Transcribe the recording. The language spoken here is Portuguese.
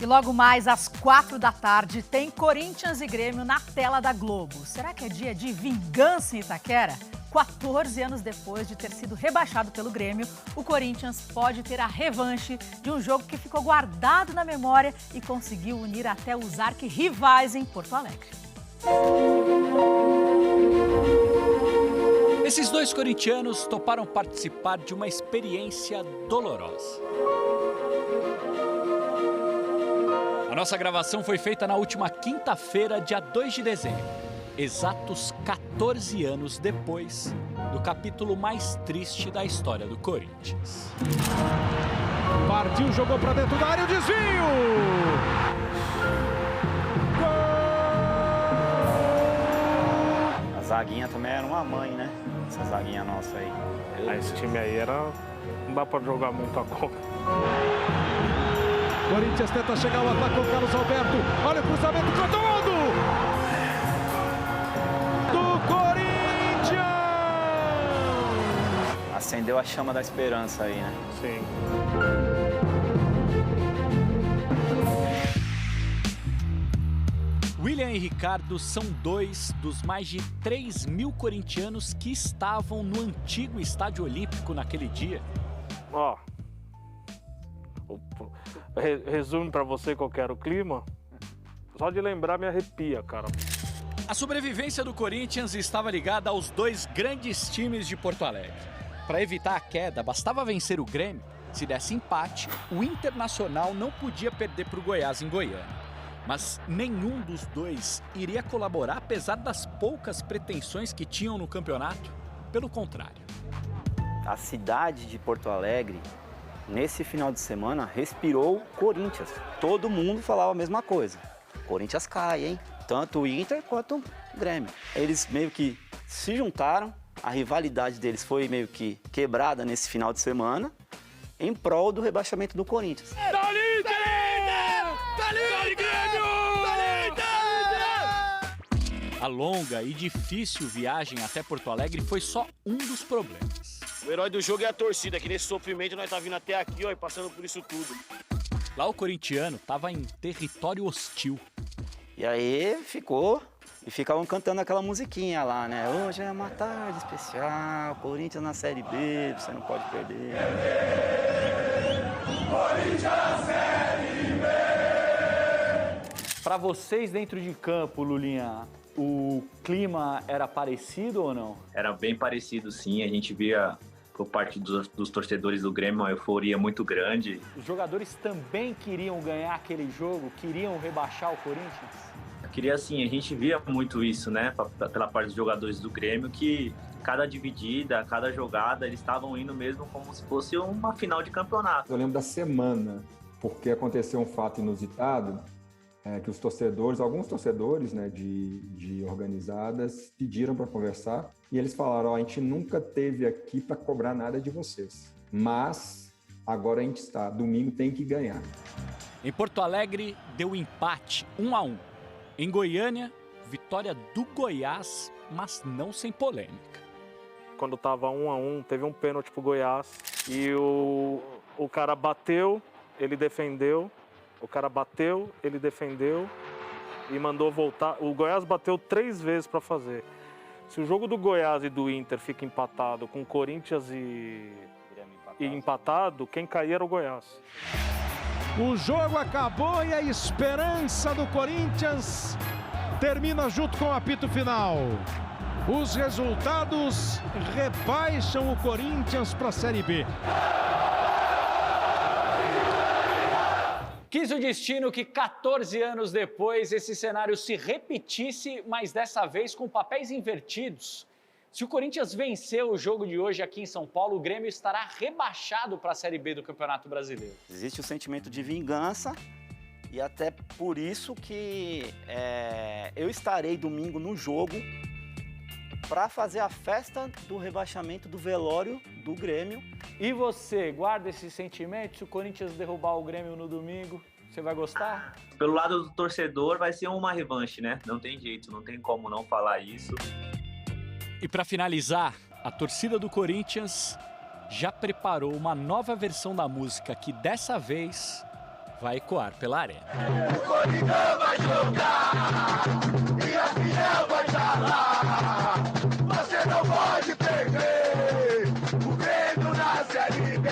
E logo mais às 4 da tarde tem Corinthians e Grêmio na tela da Globo. Será que é dia de vingança em Itaquera? 14 anos depois de ter sido rebaixado pelo Grêmio, o Corinthians pode ter a revanche de um jogo que ficou guardado na memória e conseguiu unir até os arquirrivais em Porto Alegre. Esses dois corintianos toparam participar de uma experiência dolorosa. A nossa gravação foi feita na última quinta-feira, dia 2 de dezembro, exatos 14 anos depois do capítulo mais triste da história do Corinthians. Partiu, jogou pra dentro da área, o desvio! A zaguinha também era uma mãe, né? Essa zaguinha nossa aí. Esse time aí era... não dá pra jogar muito a conta. Corinthians tenta chegar ao ataque com o Carlos Alberto. Olha o cruzamento, Clodoaldo! Do Corinthians! Acendeu a chama da esperança aí, né? Sim. William e Ricardo são dois dos mais de 3 mil corintianos que estavam no antigo Estádio Olímpico naquele dia. Ó, resumo pra você qual que era o clima. Só de lembrar me arrepia, cara. A sobrevivência do Corinthians estava ligada aos dois grandes times de Porto Alegre. Para evitar a queda, bastava vencer o Grêmio. Se desse empate, o Internacional não podia perder para o Goiás em Goiânia. Mas nenhum dos dois iria colaborar, apesar das poucas pretensões que tinham no campeonato. Pelo contrário. A cidade de Porto Alegre, nesse final de semana, respirou Corinthians. Todo mundo falava a mesma coisa. Corinthians cai, hein? Tanto o Inter quanto o Grêmio. Eles meio que se juntaram, a rivalidade deles foi meio que quebrada nesse final de semana, em prol do rebaixamento do Corinthians. A longa e difícil viagem até Porto Alegre foi só um dos problemas. O herói do jogo é a torcida, que nesse sofrimento nós tá vindo até aqui, ó, e passando por isso tudo. Lá o corintiano estava em território hostil. E aí ficavam cantando aquela musiquinha lá, né? Hoje é uma tarde especial, Corinthians na Série B, você não pode perder. Corinthians na Série B! Para vocês dentro de campo, Lulinha, o clima era parecido ou não? Era bem parecido, sim. A gente via por parte dos torcedores do Grêmio uma euforia muito grande. Os jogadores também queriam ganhar aquele jogo? Queriam rebaixar o Corinthians? Eu queria, assim, a gente via muito isso, né, pela parte dos jogadores do Grêmio, que cada dividida, cada jogada, eles estavam indo mesmo como se fosse uma final de campeonato. Eu lembro da semana, porque aconteceu um fato inusitado, que os torcedores, alguns torcedores, né, de organizadas, pediram para conversar e eles falaram, ó, a gente nunca teve aqui para cobrar nada de vocês, mas agora a gente está, domingo tem que ganhar. Em Porto Alegre, deu empate 1-1. Em Goiânia, vitória do Goiás, mas não sem polêmica. Quando tava 1-1, teve um pênalti pro Goiás e o cara bateu, ele defendeu. O cara bateu, ele defendeu e mandou voltar. O Goiás bateu 3 vezes para fazer. Se o jogo do Goiás e do Inter fica empatado com Corinthians e empatado, quem cair era o Goiás. O jogo acabou e a esperança do Corinthians termina junto com o apito final. Os resultados rebaixam o Corinthians para a Série B. Quis o destino que 14 anos depois esse cenário se repetisse, mas dessa vez com papéis invertidos. Se o Corinthians vencer o jogo de hoje aqui em São Paulo, o Grêmio estará rebaixado para a Série B do Campeonato Brasileiro. Existe o sentimento de vingança e até por isso que eu estarei domingo no jogo para fazer a festa do rebaixamento do velório do Grêmio. E você, guarda esse sentimento? Se o Corinthians derrubar o Grêmio no domingo, você vai gostar? Pelo lado do torcedor, vai ser uma revanche, né? Não tem jeito, não tem como não falar isso. E para finalizar, a torcida do Corinthians já preparou uma nova versão da música que dessa vez vai ecoar pela arena. O Coringão vai jogar e a Fiel vai estar lá. Você não pode perder o Grêmio na Série B.